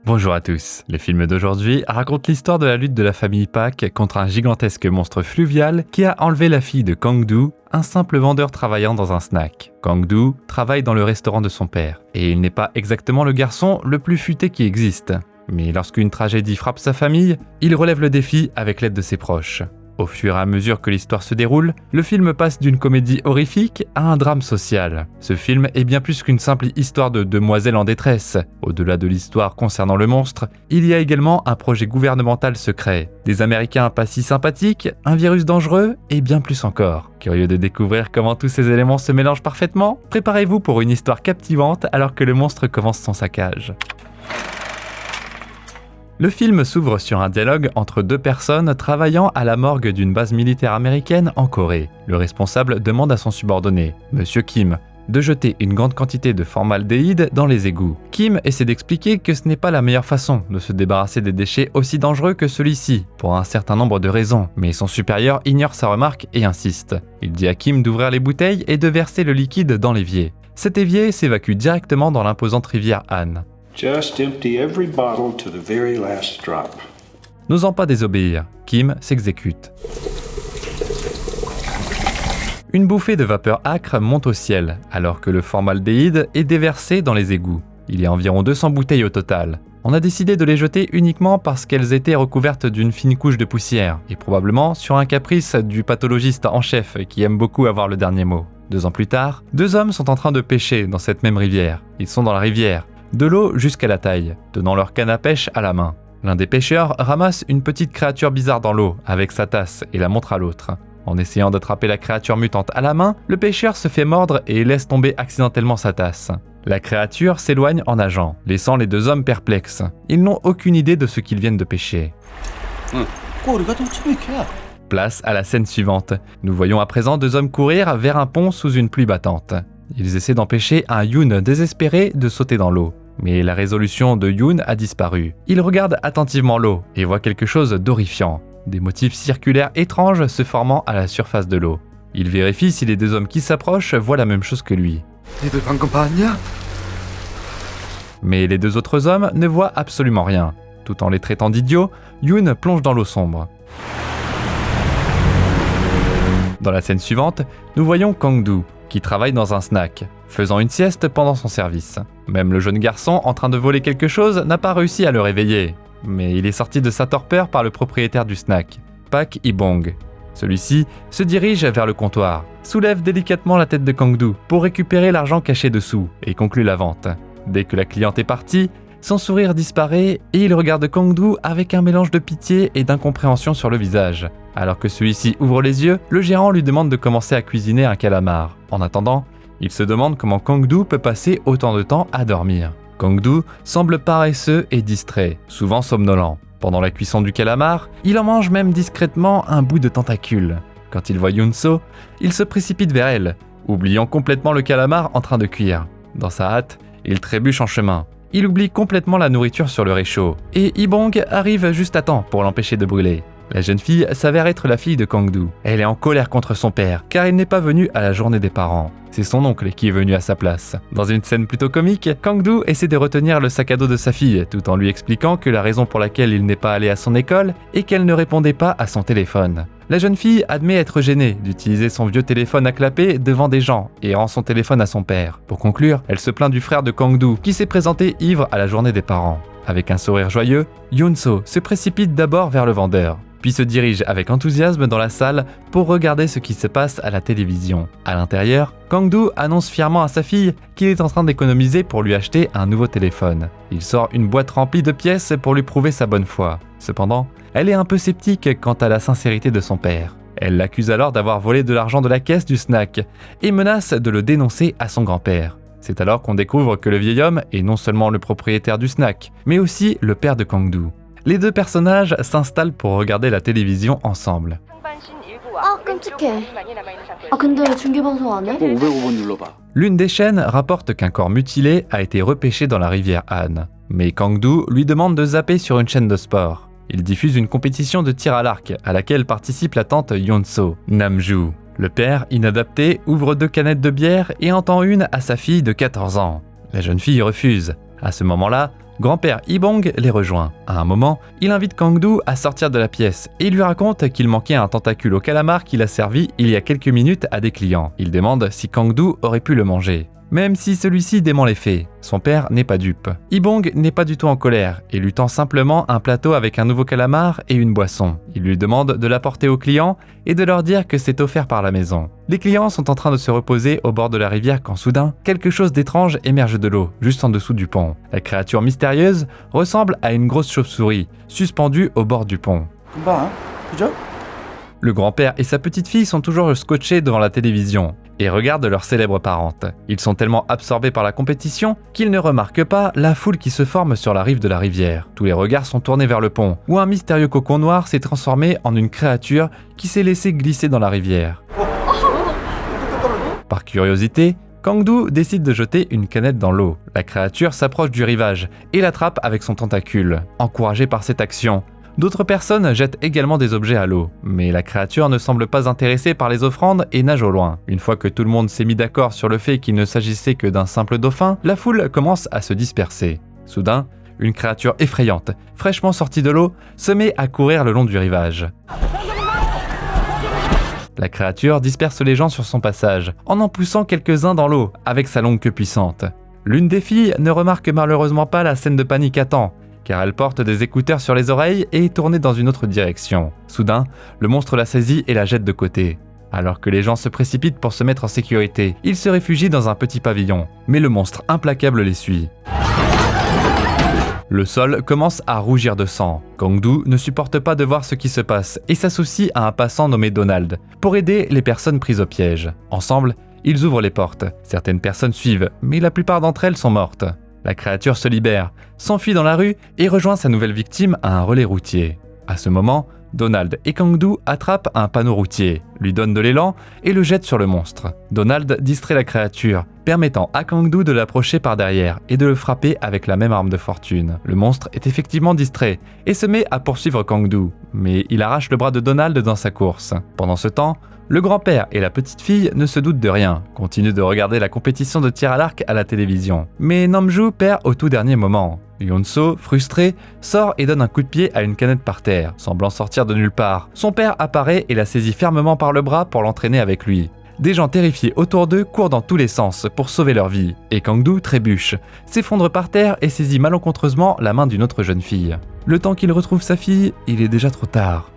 Bonjour à tous. Le film d'aujourd'hui raconte l'histoire de la lutte de la famille Pak contre un gigantesque monstre fluvial qui a enlevé la fille de Kang-doo, un simple vendeur travaillant dans un snack. Kang-doo travaille dans le restaurant de son père, et il n'est pas exactement le garçon le plus futé qui existe. Mais lorsqu'une tragédie frappe sa famille, il relève le défi avec l'aide de ses proches. Au fur et à mesure que l'histoire se déroule, le film passe d'une comédie horrifique à un drame social. Ce film est bien plus qu'une simple histoire de demoiselles en détresse. Au-delà de l'histoire concernant le monstre, il y a également un projet gouvernemental secret, des Américains pas si sympathiques, un virus dangereux et bien plus encore. Curieux de découvrir comment tous ces éléments se mélangent parfaitement? Préparez-vous pour une histoire captivante alors que le monstre commence son saccage. Le film s'ouvre sur un dialogue entre deux personnes travaillant à la morgue d'une base militaire américaine en Corée. Le responsable demande à son subordonné, Monsieur Kim, de jeter une grande quantité de formaldéhyde dans les égouts. Kim essaie d'expliquer que ce n'est pas la meilleure façon de se débarrasser des déchets aussi dangereux que celui-ci, pour un certain nombre de raisons, mais son supérieur ignore sa remarque et insiste. Il dit à Kim d'ouvrir les bouteilles et de verser le liquide dans l'évier. Cet évier s'évacue directement dans l'imposante rivière Han. Just empty every bottle to the very last drop. N'osant pas désobéir, Kim s'exécute. Une bouffée de vapeur âcre monte au ciel, alors que le formaldéhyde est déversé dans les égouts. Il y a environ 200 bouteilles au total. On a décidé de les jeter uniquement parce qu'elles étaient recouvertes d'une fine couche de poussière, et probablement sur un caprice du pathologiste en chef qui aime beaucoup avoir le dernier mot. 2 ans plus tard, 2 hommes sont en train de pêcher dans cette même rivière. Ils sont dans la rivière, de l'eau jusqu'à la taille, tenant leur canne à pêche à la main. L'un des pêcheurs ramasse une petite créature bizarre dans l'eau avec sa tasse et la montre à l'autre. En essayant d'attraper la créature mutante à la main, le pêcheur se fait mordre et laisse tomber accidentellement sa tasse. La créature s'éloigne en nageant, laissant les 2 hommes perplexes. Ils n'ont aucune idée de ce qu'ils viennent de pêcher. Place à la scène suivante. Nous voyons à présent 2 hommes courir vers un pont sous une pluie battante. Ils essaient d'empêcher un Yoon désespéré de sauter dans l'eau. Mais la résolution de Yoon a disparu. Il regarde attentivement l'eau et voit quelque chose d'horrifiant. Des motifs circulaires étranges se formant à la surface de l'eau. Il vérifie si les 2 hommes qui s'approchent voient la même chose que lui. Mais les 2 autres hommes ne voient absolument rien. Tout en les traitant d'idiots, Yoon plonge dans l'eau sombre. Dans la scène suivante, nous voyons Kang-doo, qui travaille dans un snack, faisant une sieste pendant son service. Même le jeune garçon en train de voler quelque chose n'a pas réussi à le réveiller. Mais il est sorti de sa torpeur par le propriétaire du snack, Pak Ibong. Celui-ci se dirige vers le comptoir, soulève délicatement la tête de Kang-doo pour récupérer l'argent caché dessous et conclut la vente. Dès que la cliente est partie, son sourire disparaît et il regarde Kang-doo avec un mélange de pitié et d'incompréhension sur le visage. Alors que celui-ci ouvre les yeux, le gérant lui demande de commencer à cuisiner un calamar. En attendant, il se demande comment Kang-doo peut passer autant de temps à dormir. Kang-doo semble paresseux et distrait, souvent somnolent. Pendant la cuisson du calamar, il en mange même discrètement un bout de tentacule. Quand il voit Yoon-so, il se précipite vers elle, oubliant complètement le calamar en train de cuire. Dans sa hâte, il trébuche en chemin. Il oublie complètement la nourriture sur le réchaud, et Ibong arrive juste à temps pour l'empêcher de brûler. La jeune fille s'avère être la fille de Kang-doo. Elle est en colère contre son père, car il n'est pas venu à la journée des parents. C'est son oncle qui est venu à sa place. Dans une scène plutôt comique, Kang-doo essaie de retenir le sac à dos de sa fille, tout en lui expliquant que la raison pour laquelle il n'est pas allé à son école est qu'elle ne répondait pas à son téléphone. La jeune fille admet être gênée d'utiliser son vieux téléphone à clapper devant des gens et rend son téléphone à son père. Pour conclure, elle se plaint du frère de Kang-doo qui s'est présenté ivre à la journée des parents. Avec un sourire joyeux, Yoon-so se précipite d'abord vers le vendeur, puis se dirige avec enthousiasme dans la salle pour regarder ce qui se passe à la télévision. À l'intérieur, Kang-doo annonce fièrement à sa fille qu'il est en train d'économiser pour lui acheter un nouveau téléphone. Il sort une boîte remplie de pièces pour lui prouver sa bonne foi. Cependant, elle est un peu sceptique quant à la sincérité de son père. Elle l'accuse alors d'avoir volé de l'argent de la caisse du snack et menace de le dénoncer à son grand-père. C'est alors qu'on découvre que le vieil homme est non seulement le propriétaire du snack, mais aussi le père de Kang-doo. Les 2 personnages s'installent pour regarder la télévision ensemble. L'une des chaînes rapporte qu'un corps mutilé a été repêché dans la rivière Han. Mais Kang-doo lui demande de zapper sur une chaîne de sport. Il diffuse une compétition de tir à l'arc à laquelle participe la tante Yoon-so, Namju. Le père, inadapté, ouvre 2 canettes de bière et en tend une à sa fille de 14 ans. La jeune fille refuse. À ce moment-là, grand-père Ibong les rejoint. À un moment, il invite Kang-doo à sortir de la pièce et il lui raconte qu'il manquait un tentacule au calamar qu'il a servi il y a quelques minutes à des clients. Il demande si Kang-doo aurait pu le manger. Même si celui-ci dément les faits, son père n'est pas dupe. Ibong n'est pas du tout en colère et lui tend simplement un plateau avec un nouveau calamar et une boisson. Il lui demande de l'apporter aux clients et de leur dire que c'est offert par la maison. Les clients sont en train de se reposer au bord de la rivière quand soudain, quelque chose d'étrange émerge de l'eau, juste en dessous du pont. La créature mystérieuse ressemble à une grosse chauve-souris, suspendue au bord du pont. Le grand-père et sa petite-fille sont toujours scotchés devant la télévision et regardent leur célèbre parente. Ils sont tellement absorbés par la compétition qu'ils ne remarquent pas la foule qui se forme sur la rive de la rivière. Tous les regards sont tournés vers le pont, où un mystérieux cocon noir s'est transformé en une créature qui s'est laissée glisser dans la rivière. Par curiosité, Kang-doo décide de jeter une canette dans l'eau. La créature s'approche du rivage et l'attrape avec son tentacule. Encouragé par cette action, d'autres personnes jettent également des objets à l'eau, mais la créature ne semble pas intéressée par les offrandes et nage au loin. Une fois que tout le monde s'est mis d'accord sur le fait qu'il ne s'agissait que d'un simple dauphin, la foule commence à se disperser. Soudain, une créature effrayante, fraîchement sortie de l'eau, se met à courir le long du rivage. La créature disperse les gens sur son passage, en poussant quelques-uns dans l'eau, avec sa longue queue puissante. L'une des filles ne remarque malheureusement pas la scène de panique à temps, car elle porte des écouteurs sur les oreilles et est tournée dans une autre direction. Soudain, le monstre la saisit et la jette de côté. Alors que les gens se précipitent pour se mettre en sécurité, ils se réfugient dans un petit pavillon, mais le monstre implacable les suit. Le sol commence à rougir de sang. Kang-doo ne supporte pas de voir ce qui se passe et s'associe à un passant nommé Donald pour aider les personnes prises au piège. Ensemble, ils ouvrent les portes. Certaines personnes suivent, mais la plupart d'entre elles sont mortes. La créature se libère, s'enfuit dans la rue et rejoint sa nouvelle victime à un relais routier. À ce moment, Donald et Kang-doo attrapent un panneau routier, lui donnent de l'élan et le jettent sur le monstre. Donald distrait la créature, permettant à Kang-doo de l'approcher par derrière et de le frapper avec la même arme de fortune. Le monstre est effectivement distrait et se met à poursuivre Kang-doo, mais il arrache le bras de Donald dans sa course. Pendant ce temps, le grand-père et la petite-fille ne se doutent de rien, continuent de regarder la compétition de tir à l'arc à la télévision. Mais Namju perd au tout dernier moment. Yeon-so, frustré, sort et donne un coup de pied à une canette par terre, semblant sortir de nulle part. Son père apparaît et la saisit fermement par le bras pour l'entraîner avec lui. Des gens terrifiés autour d'eux courent dans tous les sens pour sauver leur vie, et Kang-doo trébuche, s'effondre par terre et saisit malencontreusement la main d'une autre jeune fille. Le temps qu'il retrouve sa fille, il est déjà trop tard.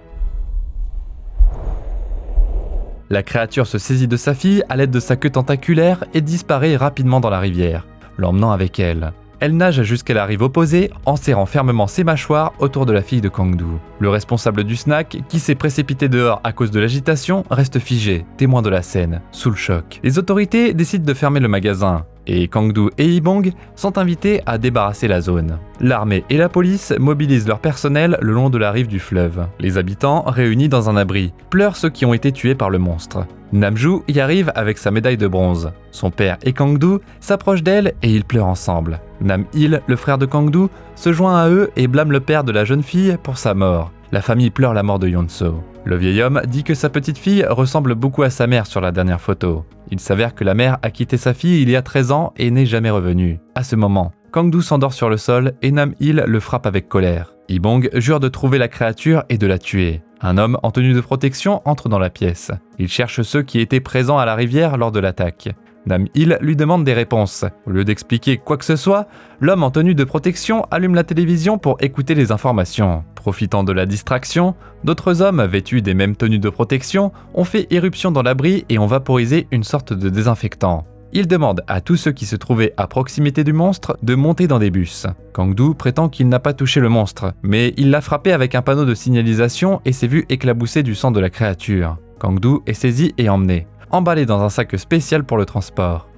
La créature se saisit de sa fille à l'aide de sa queue tentaculaire et disparaît rapidement dans la rivière, l'emmenant avec elle. Elle nage jusqu'à la rive opposée en serrant fermement ses mâchoires autour de la fille de Kang-doo. Le responsable du snack, qui s'est précipité dehors à cause de l'agitation, reste figé, témoin de la scène, sous le choc. Les autorités décident de fermer le magasin, et Kang-doo et Ibong sont invités à débarrasser la zone. L'armée et la police mobilisent leur personnel le long de la rive du fleuve. Les habitants, réunis dans un abri, pleurent ceux qui ont été tués par le monstre. Namju y arrive avec sa médaille de bronze. Son père et Kang-doo s'approchent d'elle et ils pleurent ensemble. Nam-il, le frère de Kang-doo, se joint à eux et blâme le père de la jeune fille pour sa mort. La famille pleure la mort de Yeon-so. Le vieil homme dit que sa petite fille ressemble beaucoup à sa mère sur la dernière photo. Il s'avère que la mère a quitté sa fille il y a 13 ans et n'est jamais revenue. À ce moment, Kang-doo s'endort sur le sol et Nam-il le frappe avec colère. Ibong jure de trouver la créature et de la tuer. Un homme en tenue de protection entre dans la pièce. Il cherche ceux qui étaient présents à la rivière lors de l'attaque. Nam-il lui demande des réponses. Au lieu d'expliquer quoi que ce soit, l'homme en tenue de protection allume la télévision pour écouter les informations. Profitant de la distraction, d'autres hommes vêtus des mêmes tenues de protection ont fait éruption dans l'abri et ont vaporisé une sorte de désinfectant. Il demande à tous ceux qui se trouvaient à proximité du monstre de monter dans des bus. Kang-doo prétend qu'il n'a pas touché le monstre, mais il l'a frappé avec un panneau de signalisation et s'est vu éclabousser du sang de la créature. Kang-doo est saisi et emmené, emballé dans un sac spécial pour le transport.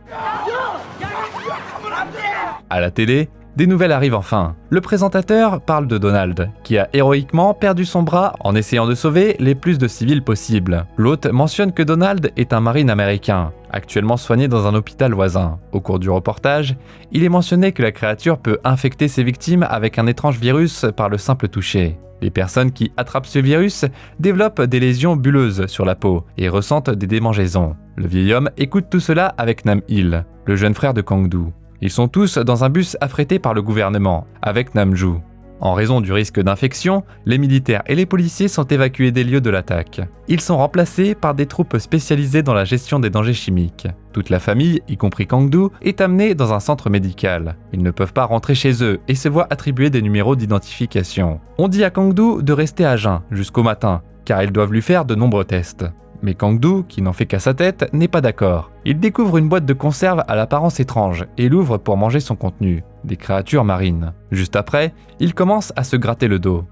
À la télé, des nouvelles arrivent enfin. Le présentateur parle de Donald, qui a héroïquement perdu son bras en essayant de sauver les plus de civils possible. L'hôte mentionne que Donald est un marine américain, actuellement soigné dans un hôpital voisin. Au cours du reportage, il est mentionné que la créature peut infecter ses victimes avec un étrange virus par le simple toucher. Les personnes qui attrapent ce virus développent des lésions bulleuses sur la peau et ressentent des démangeaisons. Le vieil homme écoute tout cela avec Nam-il, le jeune frère de Kang-doo. Ils sont tous dans un bus affrété par le gouvernement, avec Namju. En raison du risque d'infection, les militaires et les policiers sont évacués des lieux de l'attaque. Ils sont remplacés par des troupes spécialisées dans la gestion des dangers chimiques. Toute la famille, y compris Kang-do, est amenée dans un centre médical. Ils ne peuvent pas rentrer chez eux et se voient attribuer des numéros d'identification. On dit à Kang-do de rester à jeun jusqu'au matin, car ils doivent lui faire de nombreux tests. Mais Kang-do, qui n'en fait qu'à sa tête, n'est pas d'accord. Il découvre une boîte de conserve à l'apparence étrange et l'ouvre pour manger son contenu, des créatures marines. Juste après, il commence à se gratter le dos.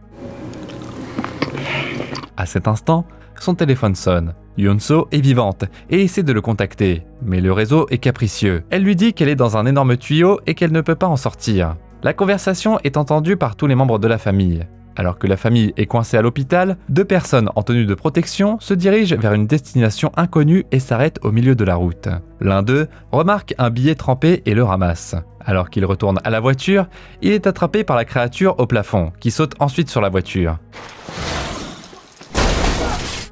À cet instant, son téléphone sonne. Yeon-so est vivante et essaie de le contacter, mais le réseau est capricieux. Elle lui dit qu'elle est dans un énorme tuyau et qu'elle ne peut pas en sortir. La conversation est entendue par tous les membres de la famille. Alors que la famille est coincée à l'hôpital, 2 personnes en tenue de protection se dirigent vers une destination inconnue et s'arrêtent au milieu de la route. L'un d'eux remarque un billet trempé et le ramasse. Alors qu'il retourne à la voiture, il est attrapé par la créature au plafond, qui saute ensuite sur la voiture.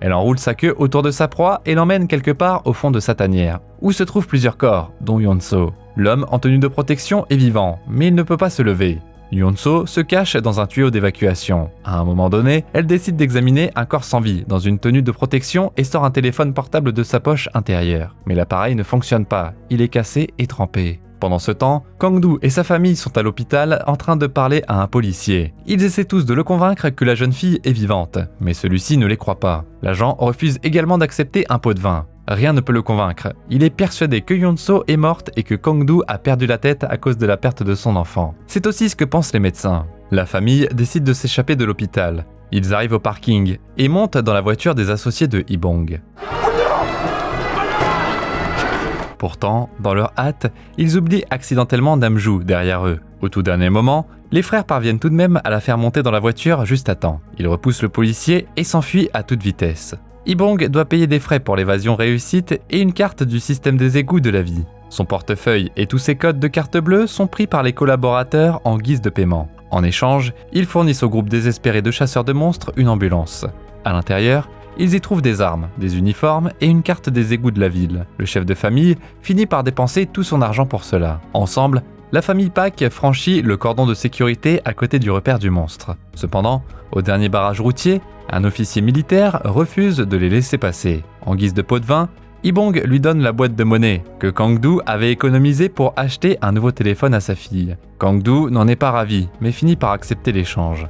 Elle enroule sa queue autour de sa proie et l'emmène quelque part au fond de sa tanière, où se trouvent plusieurs corps, dont Yeon-so. L'homme en tenue de protection est vivant, mais il ne peut pas se lever. Yeon-so se cache dans un tuyau d'évacuation. À un moment donné, elle décide d'examiner un corps sans vie dans une tenue de protection et sort un téléphone portable de sa poche intérieure. Mais l'appareil ne fonctionne pas, il est cassé et trempé. Pendant ce temps, Kang-do et sa famille sont à l'hôpital en train de parler à un policier. Ils essaient tous de le convaincre que la jeune fille est vivante, mais celui-ci ne les croit pas. L'agent refuse également d'accepter un pot de vin. Rien ne peut le convaincre. Il est persuadé que Yeon-so est morte et que Kang-do a perdu la tête à cause de la perte de son enfant. C'est aussi ce que pensent les médecins. La famille décide de s'échapper de l'hôpital. Ils arrivent au parking et montent dans la voiture des associés de Hee-bong. Pourtant, dans leur hâte, ils oublient accidentellement Namju derrière eux. Au tout dernier moment, les frères parviennent tout de même à la faire monter dans la voiture juste à temps. Ils repoussent le policier et s'enfuient à toute vitesse. Hee-bong doit payer des frais pour l'évasion réussite et une carte du système des égouts de la vie. Son portefeuille et tous ses codes de carte bleue sont pris par les collaborateurs en guise de paiement. En échange, ils fournissent au groupe désespéré de chasseurs de monstres une ambulance. À l'intérieur, ils y trouvent des armes, des uniformes et une carte des égouts de la ville. Le chef de famille finit par dépenser tout son argent pour cela. Ensemble, la famille Pak franchit le cordon de sécurité à côté du repère du monstre. Cependant, au dernier barrage routier, un officier militaire refuse de les laisser passer. En guise de pot de vin, Hee-bong lui donne la boîte de monnaie que Kang-do avait économisée pour acheter un nouveau téléphone à sa fille. Kang-do n'en est pas ravi, mais finit par accepter l'échange.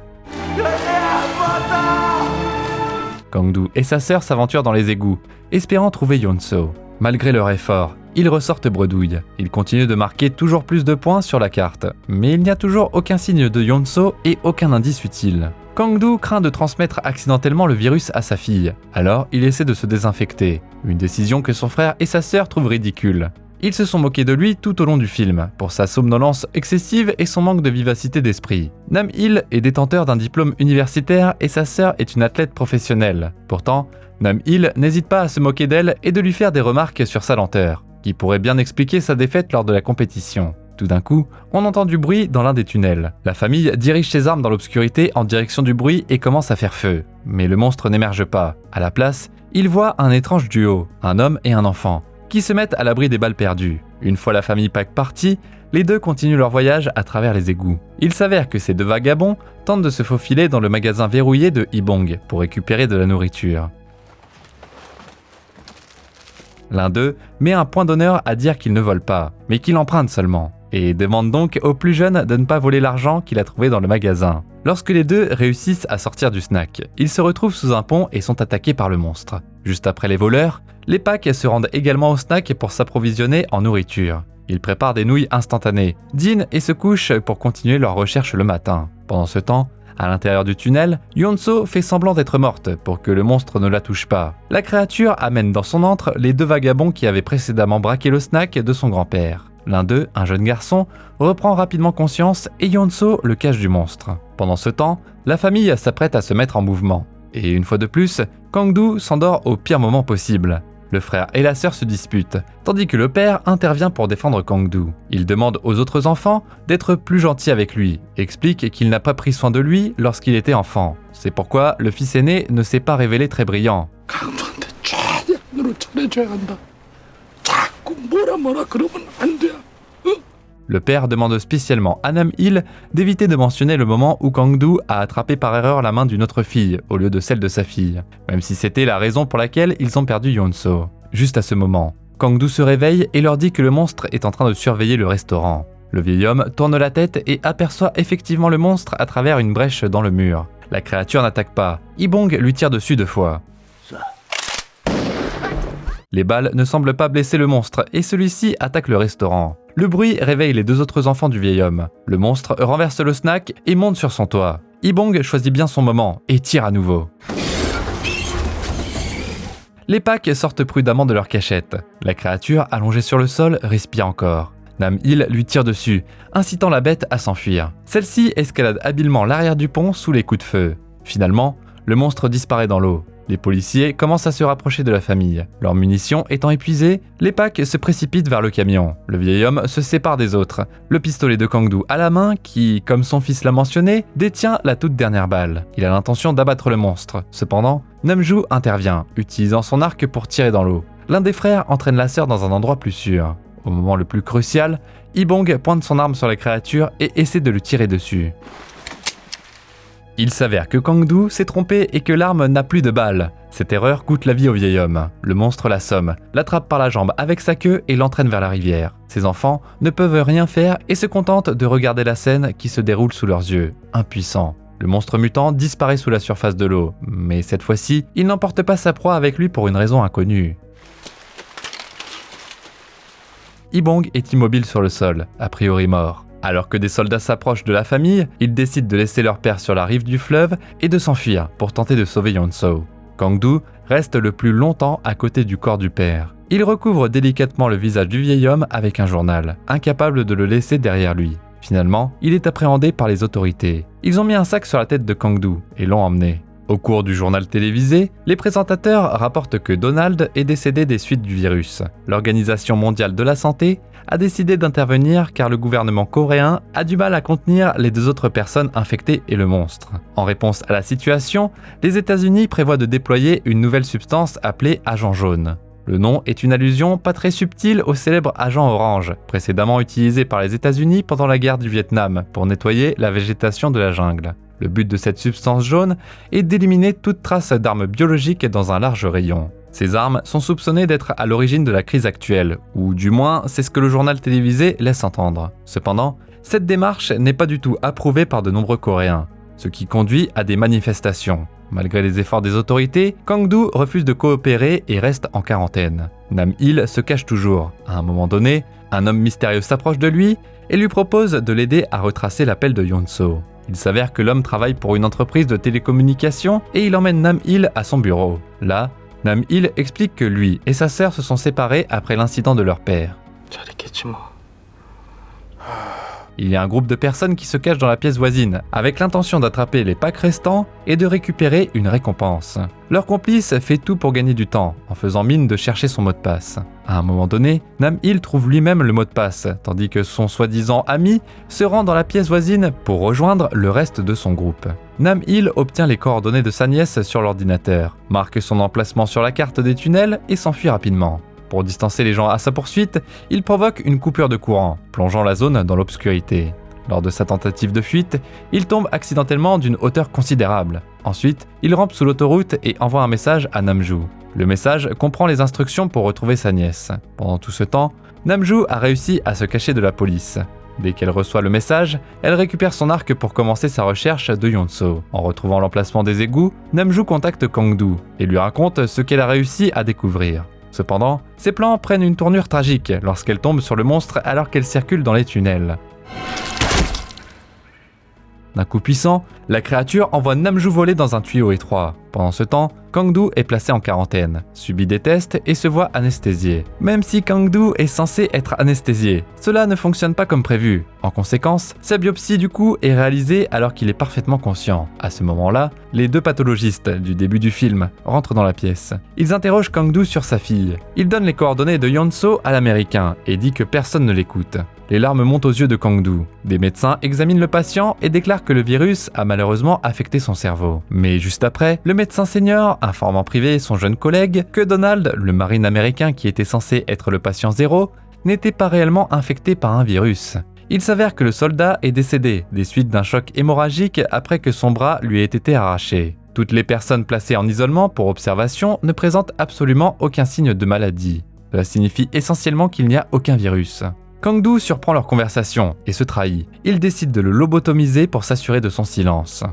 Kang-do et sa sœur s'aventurent dans les égouts, espérant trouver Yeon-so. Malgré leur effort, ils ressortent bredouilles. Ils continuent de marquer toujours plus de points sur la carte, mais il n'y a toujours aucun signe de Yeon-so et aucun indice utile. Kang-do craint de transmettre accidentellement le virus à sa fille, alors il essaie de se désinfecter, une décision que son frère et sa sœur trouvent ridicule. Ils se sont moqués de lui tout au long du film, pour sa somnolence excessive et son manque de vivacité d'esprit. Nam-il est détenteur d'un diplôme universitaire et sa sœur est une athlète professionnelle. Pourtant, Nam-il n'hésite pas à se moquer d'elle et de lui faire des remarques sur sa lenteur, qui pourrait bien expliquer sa défaite lors de la compétition. Tout d'un coup, on entend du bruit dans l'un des tunnels. La famille dirige ses armes dans l'obscurité en direction du bruit et commence à faire feu. Mais le monstre n'émerge pas. À la place, il voit un étrange duo, un homme et un enfant, qui se mettent à l'abri des balles perdues. Une fois la famille Pak partie, les deux continuent leur voyage à travers les égouts. Il s'avère que ces 2 vagabonds tentent de se faufiler dans le magasin verrouillé de Hee-bong pour récupérer de la nourriture. L'un d'eux met un point d'honneur à dire qu'il ne vole pas, mais qu'il emprunte seulement, et demande donc au plus jeune de ne pas voler l'argent qu'il a trouvé dans le magasin. Lorsque les deux réussissent à sortir du snack, ils se retrouvent sous un pont et sont attaqués par le monstre. Juste après les voleurs, les Pak se rendent également au snack pour s'approvisionner en nourriture. Ils préparent des nouilles instantanées, dînent et se couchent pour continuer leur recherche le matin. Pendant ce temps, à l'intérieur du tunnel, Yeon-so fait semblant d'être morte pour que le monstre ne la touche pas. La créature amène dans son antre les 2 vagabonds qui avaient précédemment braqué le snack de son grand-père. L'un d'eux, un jeune garçon, reprend rapidement conscience et Yeon-so le cache du monstre. Pendant ce temps, la famille s'apprête à se mettre en mouvement. Et une fois de plus, Kang-do s'endort au pire moment possible. Le frère et la sœur se disputent, tandis que le père intervient pour défendre Kang-do. Il demande aux autres enfants d'être plus gentils avec lui, explique qu'il n'a pas pris soin de lui lorsqu'il était enfant. C'est pourquoi le fils aîné ne s'est pas révélé très brillant. Le père demande spécialement à Nam-il d'éviter de mentionner le moment où Kang-doo a attrapé par erreur la main d'une autre fille au lieu de celle de sa fille, même si c'était la raison pour laquelle ils ont perdu Yeon-so. Juste à ce moment, Kang-doo se réveille et leur dit que le monstre est en train de surveiller le restaurant. Le vieil homme tourne la tête et aperçoit effectivement le monstre à travers une brèche dans le mur. La créature n'attaque pas, Ibong lui tire dessus 2 fois. Les balles ne semblent pas blesser le monstre et celui-ci attaque le restaurant. Le bruit réveille les 2 autres enfants du vieil homme. Le monstre renverse le snack et monte sur son toit. Ibong choisit bien son moment et tire à nouveau. Les Pak sortent prudemment de leur cachette. La créature, allongée sur le sol, respire encore. Nam-il lui tire dessus, incitant la bête à s'enfuir. Celle-ci escalade habilement l'arrière du pont sous les coups de feu. Finalement, le monstre disparaît dans l'eau. Les policiers commencent à se rapprocher de la famille. Leurs munitions étant épuisées, les Pak se précipitent vers le camion. Le vieil homme se sépare des autres, le pistolet de Kang-doo à la main qui, comme son fils l'a mentionné, détient la toute dernière balle. Il a l'intention d'abattre le monstre. Cependant, Nam-ju intervient, utilisant son arc pour tirer dans l'eau. L'un des frères entraîne la sœur dans un endroit plus sûr. Au moment le plus crucial, Ibong pointe son arme sur la créature et essaie de le tirer dessus. Il s'avère que Kang-doo s'est trompé et que l'arme n'a plus de balles. Cette erreur coûte la vie au vieil homme. Le monstre l'assomme, l'attrape par la jambe avec sa queue et l'entraîne vers la rivière. Ses enfants ne peuvent rien faire et se contentent de regarder la scène qui se déroule sous leurs yeux, impuissants. Le monstre mutant disparaît sous la surface de l'eau, mais cette fois-ci, il n'emporte pas sa proie avec lui pour une raison inconnue. Ibong est immobile sur le sol, a priori mort. Alors que des soldats s'approchent de la famille, ils décident de laisser leur père sur la rive du fleuve et de s'enfuir pour tenter de sauver Yeon-so. Kang-doo reste le plus longtemps à côté du corps du père. Il recouvre délicatement le visage du vieil homme avec un journal, incapable de le laisser derrière lui. Finalement, il est appréhendé par les autorités. Ils ont mis un sac sur la tête de Kang-doo et l'ont emmené. Au cours du journal télévisé, les présentateurs rapportent que Donald est décédé des suites du virus. L'Organisation mondiale de la santé a décidé d'intervenir car le gouvernement coréen a du mal à contenir les 2 autres personnes infectées et le monstre. En réponse à la situation, les États-Unis prévoient de déployer une nouvelle substance appelée agent jaune. Le nom est une allusion pas très subtile au célèbre agent orange, précédemment utilisé par les États-Unis pendant la guerre du Vietnam pour nettoyer la végétation de la jungle. Le but de cette substance jaune est d'éliminer toute trace d'armes biologiques dans un large rayon. Ces armes sont soupçonnées d'être à l'origine de la crise actuelle, ou du moins c'est ce que le journal télévisé laisse entendre. Cependant, cette démarche n'est pas du tout approuvée par de nombreux Coréens, ce qui conduit à des manifestations. Malgré les efforts des autorités, Kang-doo refuse de coopérer et reste en quarantaine. Nam-il se cache toujours. À un moment donné, un homme mystérieux s'approche de lui et lui propose de l'aider à retracer l'appel de Yeon-so. Il s'avère que l'homme travaille pour une entreprise de télécommunications et il emmène Nam-il à son bureau. Là, Nam-il explique que lui et sa sœur se sont séparés après l'incident de leur père. Il y a un groupe de personnes qui se cachent dans la pièce voisine, avec l'intention d'attraper les Pak restants et de récupérer une récompense. Leur complice fait tout pour gagner du temps, en faisant mine de chercher son mot de passe. À un moment donné, Nam-il trouve lui-même le mot de passe, tandis que son soi-disant ami se rend dans la pièce voisine pour rejoindre le reste de son groupe. Nam-il obtient les coordonnées de sa nièce sur l'ordinateur, marque son emplacement sur la carte des tunnels et s'enfuit rapidement. Pour distancer les gens à sa poursuite, il provoque une coupure de courant, plongeant la zone dans l'obscurité. Lors de sa tentative de fuite, il tombe accidentellement d'une hauteur considérable. Ensuite, il rampe sous l'autoroute et envoie un message à Nam-ju. Le message comprend les instructions pour retrouver sa nièce. Pendant tout ce temps, Nam-ju a réussi à se cacher de la police. Dès qu'elle reçoit le message, elle récupère son arc pour commencer sa recherche de Yeon-so. En retrouvant l'emplacement des égouts, Nam-ju contacte Kang-doo et lui raconte ce qu'elle a réussi à découvrir. Cependant, ses plans prennent une tournure tragique lorsqu'elle tombe sur le monstre alors qu'elle circule dans les tunnels. D'un coup puissant, la créature envoie Nam-ju voler dans un tuyau étroit. Pendant ce temps, Kang-doo est placé en quarantaine, subit des tests et se voit anesthésié. Même si Kang-doo est censé être anesthésié, cela ne fonctionne pas comme prévu. En conséquence, sa biopsie du coup est réalisée alors qu'il est parfaitement conscient. À ce moment-là, les 2 pathologistes du début du film rentrent dans la pièce. Ils interrogent Kang-doo sur sa fille. Il donne les coordonnées de Yeon-so à l'américain et dit que personne ne l'écoute. Les larmes montent aux yeux de Kang-doo. Des médecins examinent le patient et déclarent que le virus a malheureusement affecté son cerveau. Mais juste après, le médecin senior informe en privé son jeune collègue que Donald, le marine américain qui était censé être le patient zéro, n'était pas réellement infecté par un virus. Il s'avère que le soldat est décédé des suites d'un choc hémorragique après que son bras lui ait été arraché. Toutes les personnes placées en isolement pour observation ne présentent absolument aucun signe de maladie. Cela signifie essentiellement qu'il n'y a aucun virus. Kang-doo surprend leur conversation et se trahit. Il décide de le lobotomiser pour s'assurer de son silence.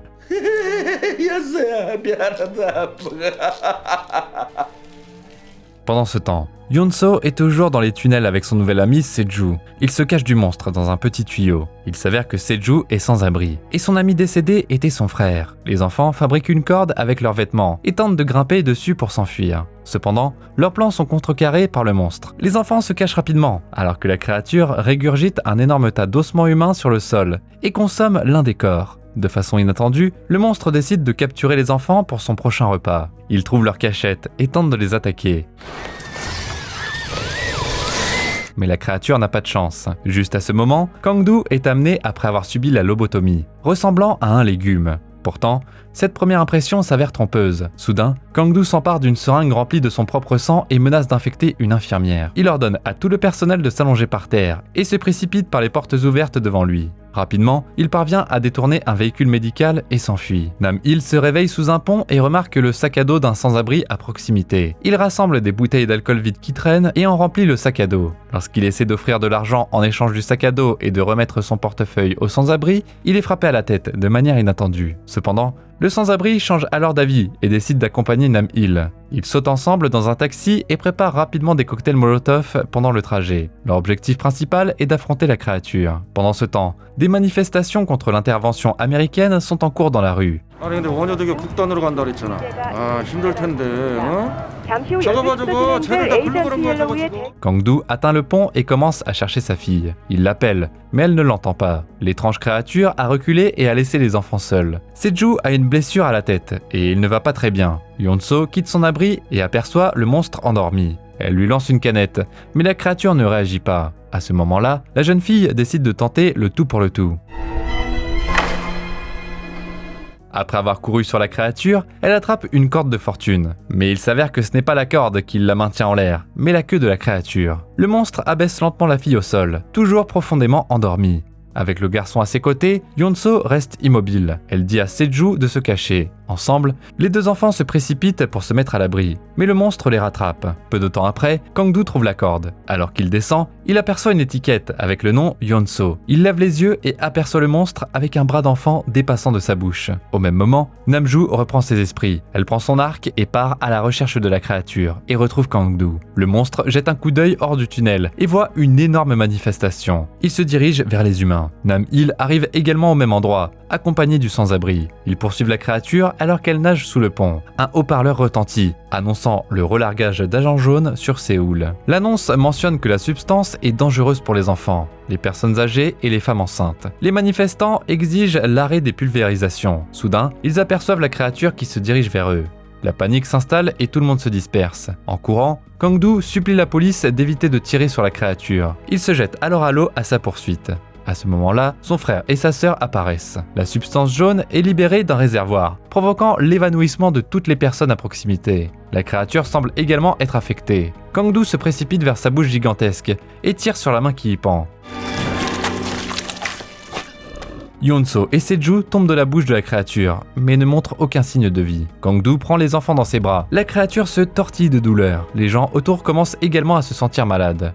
Pendant ce temps, Yoon-soo est toujours dans les tunnels avec son nouvel ami Se-ju. Il se cache du monstre dans un petit tuyau. Il s'avère que Se-ju est sans abri. Et son ami décédé était son frère. Les enfants fabriquent une corde avec leurs vêtements et tentent de grimper dessus pour s'enfuir. Cependant, leurs plans sont contrecarrés par le monstre. Les enfants se cachent rapidement, alors que la créature régurgite un énorme tas d'ossements humains sur le sol et consomme l'un des corps. De façon inattendue, le monstre décide de capturer les enfants pour son prochain repas. Il trouve leur cachette et tente de les attaquer. Mais la créature n'a pas de chance. Juste à ce moment, Kang-doo est amené après avoir subi la lobotomie, ressemblant à un légume. Pourtant, cette première impression s'avère trompeuse. Soudain, Kang-doo s'empare d'une seringue remplie de son propre sang et menace d'infecter une infirmière. Il ordonne à tout le personnel de s'allonger par terre et se précipite par les portes ouvertes devant lui. Rapidement, il parvient à détourner un véhicule médical et s'enfuit. Nam-il se réveille sous un pont et remarque le sac à dos d'un sans-abri à proximité. Il rassemble des bouteilles d'alcool vide qui traînent et en remplit le sac à dos. Lorsqu'il essaie d'offrir de l'argent en échange du sac à dos et de remettre son portefeuille au sans-abri, il est frappé à la tête de manière inattendue. Cependant, le sans-abri change alors d'avis et décide d'accompagner Nam-il. Ils sautent ensemble dans un taxi et préparent rapidement des cocktails Molotov pendant le trajet. Leur objectif principal est d'affronter la créature. Pendant ce temps, des manifestations contre l'intervention américaine sont en cours dans la rue. 아니 근데 원효대교 북단으로 간다 그랬잖아. 아 힘들 텐데. 저거 봐 저거 쟤들 다 불러 그런 거야 저거. Kang-doo atteint le pont et commence à chercher sa fille. Il l'appelle, mais elle ne l'entend pas. L'étrange créature a reculé et a laissé les enfants seuls. Se-ju a une blessure à la tête et il ne va pas très bien. Yoon-soo quitte son abri et aperçoit le monstre endormi. Elle lui lance une canette, mais la créature ne réagit pas. À ce moment-là, la jeune fille décide de tenter le tout pour le tout. Après avoir couru sur la créature, elle attrape une corde de fortune. Mais il s'avère que ce n'est pas la corde qui la maintient en l'air, mais la queue de la créature. Le monstre abaisse lentement la fille au sol, toujours profondément endormie. Avec le garçon à ses côtés, Yoon-soo reste immobile. Elle dit à Se-ju de se cacher. Ensemble, les deux enfants se précipitent pour se mettre à l'abri, mais le monstre les rattrape. Peu de temps après, Kang-doo trouve la corde. Alors qu'il descend, il aperçoit une étiquette avec le nom Yoon-soo. Il lève les yeux et aperçoit le monstre avec un bras d'enfant dépassant de sa bouche. Au même moment, Nam-ju reprend ses esprits. Elle prend son arc et part à la recherche de la créature et retrouve Kang-doo. Le monstre jette un coup d'œil hors du tunnel et voit une énorme manifestation. Il se dirige vers les humains. Nam-il arrive également au même endroit, accompagné du sans-abri. Ils poursuivent la créature alors qu'elle nage sous le pont. Un haut-parleur retentit, annonçant le relargage d'agents jaunes sur Séoul. L'annonce mentionne que la substance est dangereuse pour les enfants, les personnes âgées et les femmes enceintes. Les manifestants exigent l'arrêt des pulvérisations. Soudain, ils aperçoivent la créature qui se dirige vers eux. La panique s'installe et tout le monde se disperse. En courant, Kang-doo supplie la police d'éviter de tirer sur la créature. Il se jette alors à l'eau à sa poursuite. À ce moment-là, son frère et sa sœur apparaissent. La substance jaune est libérée d'un réservoir, provoquant l'évanouissement de toutes les personnes à proximité. La créature semble également être affectée. Kang-doo se précipite vers sa bouche gigantesque et tire sur la main qui y pend. Yoon-soo et Se-ju tombent de la bouche de la créature, mais ne montrent aucun signe de vie. Kang-doo prend les enfants dans ses bras. La créature se tortille de douleur. Les gens autour commencent également à se sentir malades.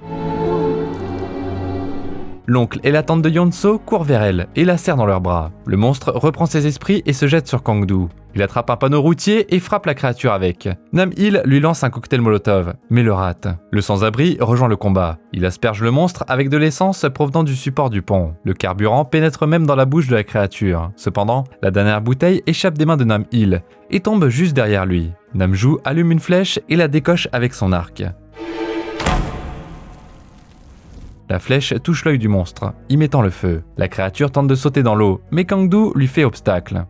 L'oncle et la tante de Yoon-soo courent vers elle et la serrent dans leurs bras. Le monstre reprend ses esprits et se jette sur Kang-doo. Il attrape un panneau routier et frappe la créature avec. Nam-il lui lance un cocktail Molotov, mais le rate. Le sans-abri rejoint le combat. Il asperge le monstre avec de l'essence provenant du support du pont. Le carburant pénètre même dans la bouche de la créature. Cependant, la dernière bouteille échappe des mains de Nam-il et tombe juste derrière lui. Nam-ju allume une flèche et la décoche avec son arc. La flèche touche l'œil du monstre, y mettant le feu. La créature tente de sauter dans l'eau, mais Kang-doo lui fait obstacle.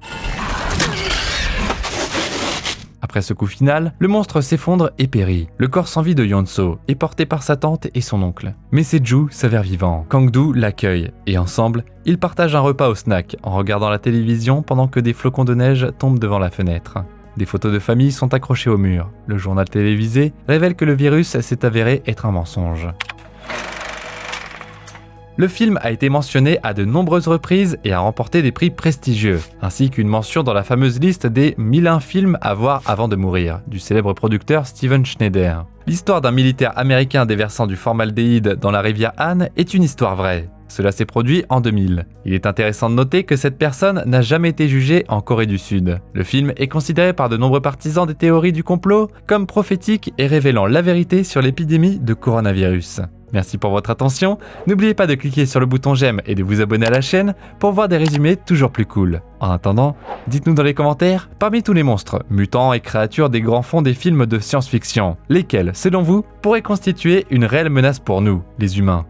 Après ce coup final, le monstre s'effondre et périt. Le corps sans vie de Yoon-soo est porté par sa tante et son oncle. Mais Se-ju s'avère vivant. Kang-doo l'accueille, et ensemble, ils partagent un repas au snack en regardant la télévision pendant que des flocons de neige tombent devant la fenêtre. Des photos de famille sont accrochées au mur. Le journal télévisé révèle que le virus s'est avéré être un mensonge. Le film a été mentionné à de nombreuses reprises et a remporté des prix prestigieux, ainsi qu'une mention dans la fameuse liste des 1001 films à voir avant de mourir, du célèbre producteur Steven Schneider. L'histoire d'un militaire américain déversant du formaldéhyde dans la rivière Han est une histoire vraie. Cela s'est produit en 2000. Il est intéressant de noter que cette personne n'a jamais été jugée en Corée du Sud. Le film est considéré par de nombreux partisans des théories du complot comme prophétique et révélant la vérité sur l'épidémie de coronavirus. Merci pour votre attention, n'oubliez pas de cliquer sur le bouton j'aime et de vous abonner à la chaîne pour voir des résumés toujours plus cool. En attendant, dites-nous dans les commentaires, parmi tous les monstres, mutants et créatures des grands fonds des films de science-fiction, lesquels, selon vous, pourraient constituer une réelle menace pour nous, les humains ?